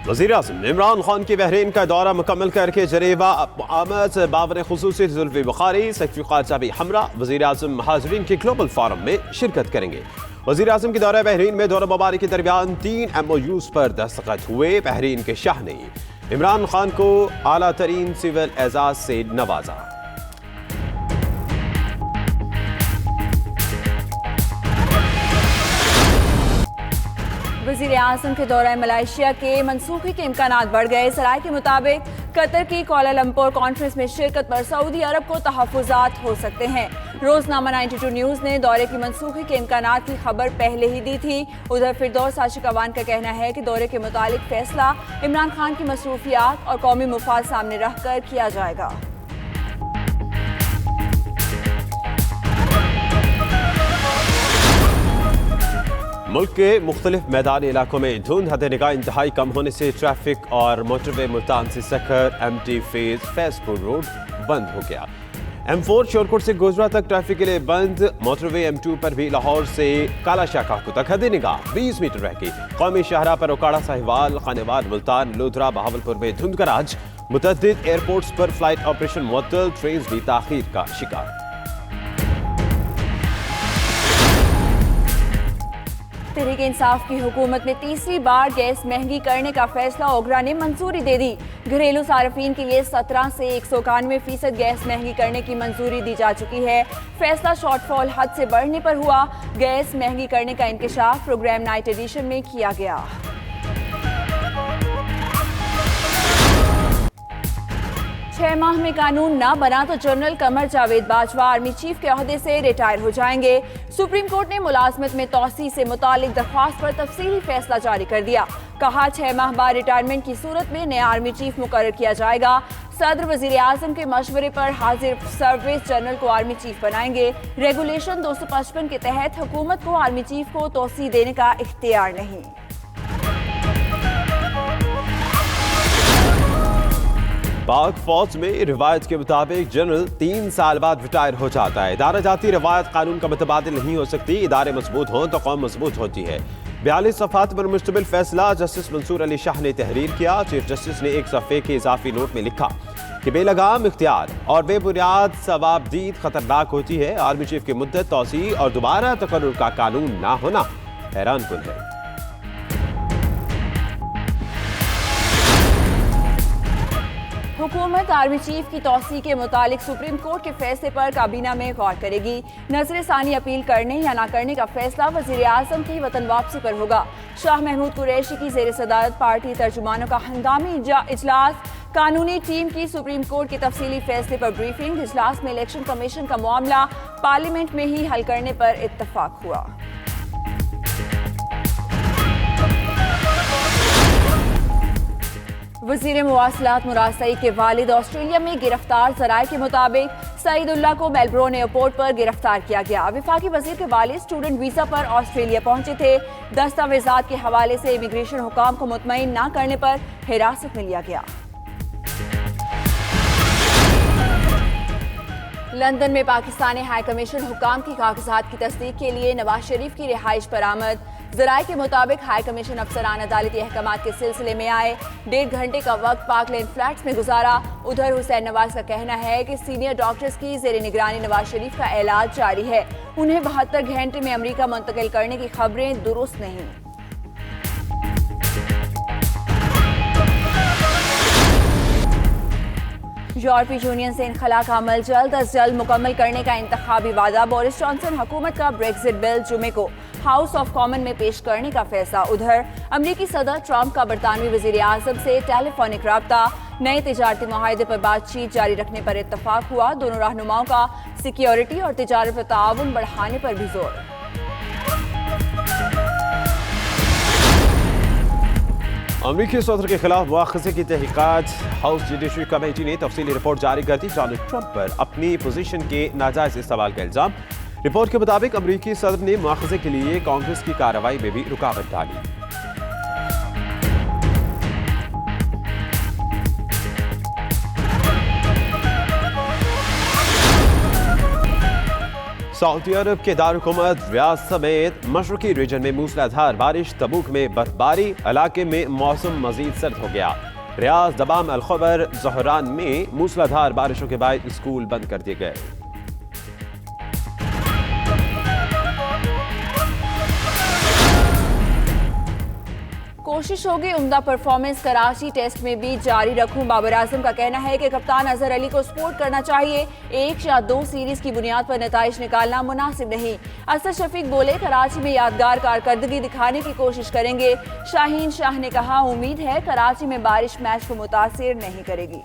वज़ीर-ए-आज़म इमरान खान के बहरीन का दौरा मुकम्मल करके जनेवा आमद बाबर खुसूसी जुल्फ़ी बुखारी सेक्रेटरी ख़ारजा भी हमरा वज़ीर-ए-आज़म हाज़रीन के ग्लोबल फोरम में शिरकत करेंगे। वज़ीर-ए-आज़म के दौरा बहरीन में दोनों ममालिक के दरमियान 3 MOUs पर दस्तखत हुए। बहरीन के शाह ने इमरान खान को आला तरीन सिविल एजाज से नवाजा। वज़ीर-ए-आज़म के दौरे मलेशिया के मनसूखी के इम्कानात बढ़ गए। सराय के मुताबिक कतर की कोलालंपुर कॉन्फ्रेंस में शिरकत पर सऊदी अरब को तहफ़्फ़ुज़ात हो सकते हैं। रोज़नामा 92 न्यूज़ ने दौरे की मनसूखी के इम्कानात की खबर पहले ही दी थी। उधर फिरदौस आशिक अवान का कहना है कि दौरे के मुतालिक फैसला इमरान खान की मसरूफियात और कौमी मुफाद सामने रख कर किया जाएगा। मुल्क के मुख्तलिफ मैदानी इलाकों में धुंध हद निगाह इंतहाई कम होने से ट्रैफिक और मोटरवे मुल्तान से Sukkur MT phase Faizpur road बंद हो गया। M4 शोरकोट से गोजरा तक ट्रैफिक के लिए बंद। मोटरवे M2 पर भी लाहौर से काला शाह काकू तक हद निगाह 20 मीटर रह गई। कौमी शाहरा पर ओकाड़ा साहिवाल खानेवाल मुल्तान लोधरा बहावलपुर में धुंध का राज। मुतअद्दिद एयरपोर्ट्स पर फ्लाइट ऑपरेशन मुअत्तल, ट्रेन भी ताखीर का शिकार। तहरीक इंसाफ की हुकूमत ने तीसरी बार गैस महंगी करने का फैसला ओगरा ने मंजूरी दे दी। घरेलू सार्फिन के लिए 17 से 191% गैस महंगी करने की मंजूरी दी जा चुकी है। फैसला शॉर्टफॉल हद से बढ़ने पर हुआ। गैस महंगी करने का इंकशाफ प्रोग्राम नाइट एडिशन में किया गया। छह माह में कानून ना बना तो general Qamar Javed Bajwa army chief के ओहदे से रिटायर हो जाएंगे। सुप्रीम कोर्ट ने मुलाजमत में तौसी से मुतालिक दरख्वास्त पर तफसीली फैसला जारी कर दिया। कहा 6 माह बाद रिटायरमेंट की सूरत में नया आर्मी चीफ मुकर्रर किया जाएगा। सदर वज़ीर-ए-आज़म के मशवरे पर हाजिर सर्विस जनरल को आर्मी चीफ बनाएंगे। रेगुलेशन 255 के तहत हुकूमत को आर्मी चीफ को तौसी देने का इख्तियार नहीं। पाक फौज में रिवायत के मुताबिक जनरल 3 साल बाद रिटायर हो जाता है। इदारा जाती रिवायत कानून का मुतबादिल नहीं हो सकती। इदारे मजबूत हों तो कौम मजबूत होती है। 42 सफ़ात पर मुश्तमिल फैसला जस्टिस मंसूर अली शाह ने तहरीर किया। चीफ जस्टिस ने एक सफ़े के इजाफी नोट में लिखा कि बेलगाम इख्तियार और बेबुनियाद सवाबदीद खतरनाक होती है। आर्मी चीफ की मुद्दत तौसी और दोबारा तकर्रुर का कानून ना होना हैरान कुन है। हुकूमत आर्मी चीफ की तौसी के मुतालिक सुप्रीम कोर्ट के फैसले पर काबीना में गौर करेगी। नजर सानी अपील करने या ना करने का फैसला वज़ीर-ए-आज़म की वतन वापसी पर होगा। शाह महमूद कुरैशी की ज़ेर सदारत पार्टी तर्जुमानों का हंगामी इजलास। कानूनी टीम की सुप्रीम कोर्ट के तफसीली फैसले पर ब्रीफिंग। इजलास में इलेक्शन कमीशन का मामला पार्लियामेंट में ही हल करने पर इत्तफाक हुआ। वज़ीर मुवासलात मुराद सईद के वालिद ऑस्ट्रेलिया में गिरफ्तार। ज़राए के मुताबिक सईदुल्लाह को मेलबोर्न एयरपोर्ट पर गिरफ्तार किया गया। वफाकी वज़ीर के वालिद स्टूडेंट वीज़ा पर ऑस्ट्रेलिया पहुंचे थे। दस्तावेज़ात के हवाले से इमिग्रेशन हुकाम को मुतमईन न करने पर हिरासत में लिया गया। लंदन में पाकिस्तानी हाई कमीशन हुकाम की कागजात की तस्दीक के लिए नवाज शरीफ की रिहाइश पर आमद। ज़राए के मुताबिक हाई कमीशन अफसरान अदालती अहकामात के सिलसिले में आए। 1.5 घंटे का वक्त पार्क लेन फ्लैट्स में गुजारा। उधर हुसैन नवाज का कहना है कि सीनियर डॉक्टर्स की ज़ेर निगरानी नवाज शरीफ का इलाज जारी है। उन्हें 72 घंटे में अमेरिका मुंतकिल करने की खबरें दुरुस्त नहीं। यूरोपीय यूनियन से इनखला का अमल जल्द अज जल्द मुकम्मल करने का इंतखाबी वादा। बोरिस जॉनसन हुकूमत का ब्रेक्जिट बिल जुमे को हाउस ऑफ कॉमन में पेश करने का फैसला। उधर अमरीकी सदर ट्रंप का बरतानवी वज़ीर-ए-आज़म से टेलीफोनिक राब्ता। नए तिजारती मुआहदे पर बातचीत जारी रखने पर इत्तफाक हुआ। दोनों रहनुमाओं का सिक्योरिटी और तिजारत पर ताउन बढ़ाने पर भी जोर। अमरीकी सदर के खिलाफ मुआखजे की तहकीकात। हाउस जुडिशरी कमेटी ने तफसीली रिपोर्ट जारी कर दी। डोनाल्ड ट्रंप पर अपनी पोजीशन के नाजायज इस्तेमाल का इल्जाम। रिपोर्ट के मुताबिक अमरीकी सदर ने मुआखजे के लिए कांग्रेस की कार्रवाई में भी रुकावट डाली। सऊदी अरब के दारुल-हुकूमत रियाद समेत मशरकी रीजन में मूसलाधार बारिश, तबूक में बर्फबारी, इलाके में मौसम मजीद सर्द हो गया। रियाद, दबाम, अल-खबर, ज़हरान में मूसलाधार बारिशों के बाद स्कूल बंद कर दिए गए। कोशिश होगी उम्दा परफॉर्मेंस कराची टेस्ट में भी जारी रखूं। बाबर आजम का कहना है कि कप्तान अजहर अली को सपोर्ट करना चाहिए। 1 या 2 सीरीज की बुनियाद पर नताइज निकालना मुनासिब नहीं। असद शफीक बोले, कराची में यादगार कारकर्दगी दिखाने की कोशिश करेंगे। शाहीन शाह ने कहा, उम्मीद है कराची में बारिश मैच को मुतासिर नहीं करेगी।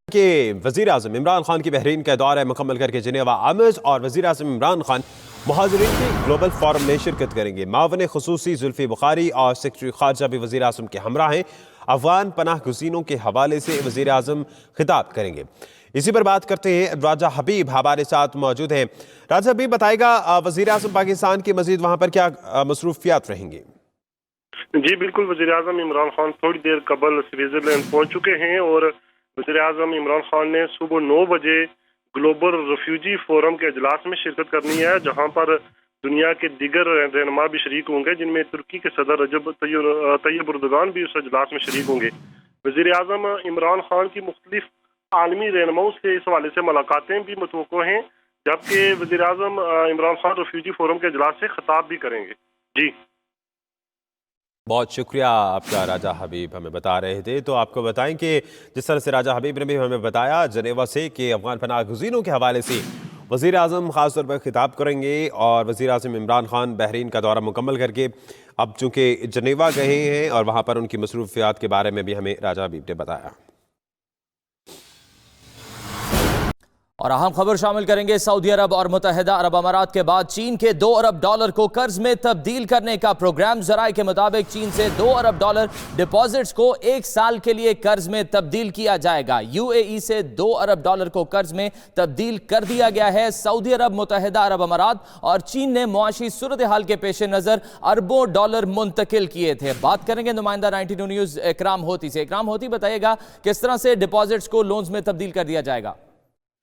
कि वज़ीर आज़म इमरान खान की बहरीन का दौरा मुकम्मल करके जिनेवा आमज और वज़ीर आज़म इमरान खान मुहाजिरीन की ग्लोबल फोरम में शिरकत करेंगे। मावन खुसूसी जुल्फ़ी बुखारी और सेक्रेटरी खारजा भी वज़ीर आज़म के हमरा हैं। अफगान पनाह गुज़ीनों के हवाले से वज़ीर आज़म खिताब करेंगे। इसी पर बात करते हैं, राजा हबीब हमारे साथ मौजूद हैं। राजा हबीब बताएगा, वज़ीर आज़म पाकिस्तान की मज़ीद वहाँ पर क्या मसरूफियात रहेंगी? जी बिल्कुल, वज़ीर आज़म इमरान खान थोड़ी देर कबल स्विट्ज़रलैंड पहुँच चुके हैं और वज़ीर आज़म इमरान खान ने सुबह 9 बजे ग्लोबल रेफ्यूजी फोरम के अजलास में शिरकत करनी है, जहां पर दुनिया के दीगर रहनुमा भी शरीक होंगे, जिनमें तुर्की के सदर रजब तैयब एर्दोगान भी उस अजलास में शरीक होंगे। वज़ीर आज़म इमरान खान की मुख्तलिफ आलमी रहनुमाओं से इस हवाले से मुलाकातें भी मतवक्को हैं, जबकि वज़ीर आज़म इमरान खान रेफ्यूजी फोरम के अजलास से खिताब भी करेंगे। जी बहुत शुक्रिया आपका राजा हबीब, हमें बता रहे थे। तो आपको बताएं कि जिस तरह से राजा हबीब ने भी हमें बताया जनेवा से कि अफगान पनाह गुज़ीनों के हवाले से वज़ीर आज़म ख़ास तौर पर खिताब करेंगे और वज़ीर आज़म इमरान खान बहरीन का दौरा मुकम्मल करके अब चूँकि जनेवा गए हैं और वहाँ पर उनकी मसरूफियात के बारे में भी हमें राजा हबीब ने बताया। और अहम खबर शामिल करेंगे, सऊदी अरब और मुत्तहिदा अरब अमारात के बाद चीन के $2 अरब को कर्ज में तब्दील करने का प्रोग्राम। ज़राए के मुताबिक चीन से $2 अरब डिपॉजिट्स को 1 साल के लिए कर्ज में तब्दील किया जाएगा। UAE से $2 अरब को कर्ज में तब्दील कर दिया गया है। सऊदी अरब, मुत्तहिदा अरब अमारात और चीन ने मुआशी सूरत हाल के पेश नज़र अरबों डॉलर मुंतकिल किए थे। बात करेंगे नुमाइंदा 92 न्यूज़ इकराम होती से। इकराम होती, बताइएगा किस तरह से डिपॉजिट्स को लोन्स में तब्दील कर दिया जाएगा?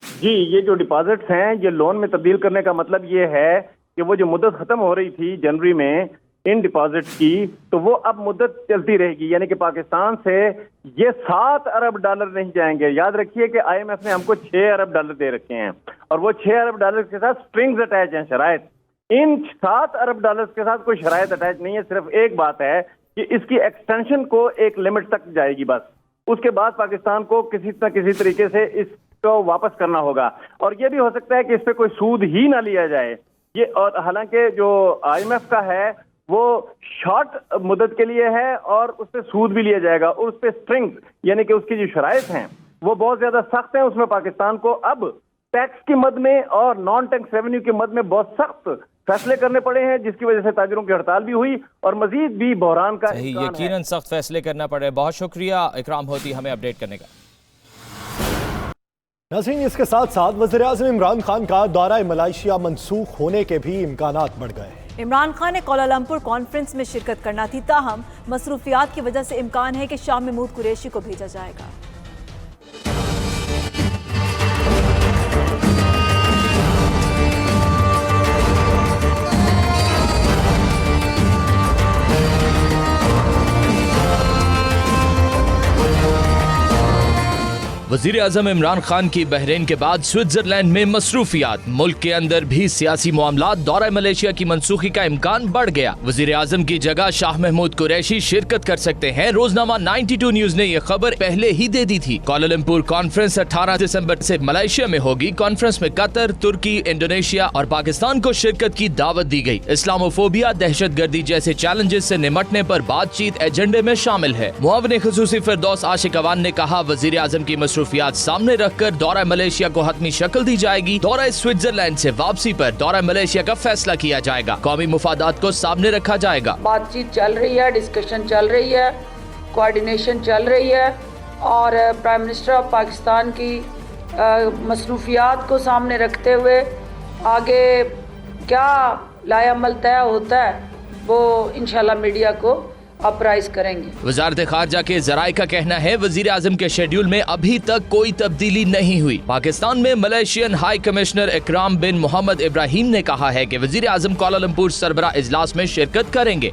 जी, ये जो डिपॉजिट्स हैं ये लोन में तब्दील करने का मतलब ये है कि वो जो मुद्दत खत्म हो रही थी जनवरी में इन डिपॉजिट्स की, तो वो अब मुद्दत चलती रहेगी। यानी कि पाकिस्तान से ये $7 अरब नहीं जाएंगे। याद रखिए कि IMF ने हमको $6 अरब दे रखे हैं और वो $6 अरब के साथ स्ट्रिंग्स अटैच हैं, शराइत। इन $7 अरब के साथ कोई शराइत अटैच नहीं है। सिर्फ एक बात है कि इसकी एक्सटेंशन को एक लिमिट तक जाएगी बस। उसके बाद पाकिस्तान को किसी न किसी तरीके से इसको वापस करना होगा और ये भी हो सकता है कि इस पे कोई सूद ही ना लिया जाए। ये, और हालांकि जो IMF का है वो शॉर्ट मुद्दत के लिए है और उस पे सूद भी लिया जाएगा और उस पे स्ट्रिंग्स यानी कि उसकी जो शराइत हैं वो बहुत ज्यादा सख्त हैं। उसमें पाकिस्तान को अब टैक्स की मद में और नॉन टैक्स रेवेन्यू की मद में बहुत सख्त फैसले करने पड़े हैं, जिसकी वजह से ताजिरों की हड़ताल भी हुई और मजीद भी बहरान का यकीनन सख्त फैसले करना पड़े। बहुत शुक्रिया इकराम होती हमें अपडेट करने का। नाज़रीन, इसके साथ साथ वज़ीर आज़म इमरान खान का दौरा मलेशिया मनसूख होने के भी इम्कानात बढ़ गए। इमरान खान ने कोलालमपुर कॉन्फ्रेंस में शिरकत करना थी, ताहम मसरूफियात की वजह से इम्कान है कि शाह महमूद कुरैशी को भेजा जाएगा। वज़ीर आज़म इमरान खान की बहरीन के बाद स्विट्जरलैंड में मसरूफियात। मुल्क के अंदर भी सियासी मामलात, दौरा मलेशिया की मनसूखी का इम्कान बढ़ गया। वज़ीर आज़म की जगह शाह महमूद कुरैशी शिरकत कर सकते हैं। रोजनामा 92 न्यूज ने यह खबर पहले ही दे दी थी। कोलालमपुर कॉन्फ्रेंस 18 दिसंबर से मलेशिया में होगी। कॉन्फ्रेंस में कतर, तुर्की, इंडोनेशिया और पाकिस्तान को शिरकत की दावत दी गई। इस्लामोफोबिया, दहशतगर्दी जैसे चैलेंजेस से निमटने पर बातचीत एजेंडे में शामिल है। मुआविन खुसूसी फिरदौस आशिक अवान ने कहा, वज़ीर आज़म की मसरूफियात सामने रखकर दौरा मलेशिया को हतमी शक्ल दी जाएगी। दौरा स्विट्जरलैंड से वापसी पर दौरा मलेशिया का फैसला किया जाएगा। कौमी मुफादात को सामने रखा जाएगा। बातचीत चल रही है, डिस्कशन चल रही है, कोऑर्डिनेशन चल रही है और प्राइम मिनिस्टर ऑफ पाकिस्तान की मसरूफियात को सामने रखते हुए आगे क्या लायामल तय होता है वो इंशाल्लाह मीडिया को अपराइज करेंगे। वजारत खारजा के जराये का कहना है वजीर आजम के शेड्यूल में अभी तक कोई तब्दीली नहीं हुई। पाकिस्तान में मलेशियन हाई कमिश्नर इकराम बिन मोहम्मद इब्राहिम ने कहा है कि वजीर आजम कुआलालंपुर सरबराह इजलास में शिरकत करेंगे।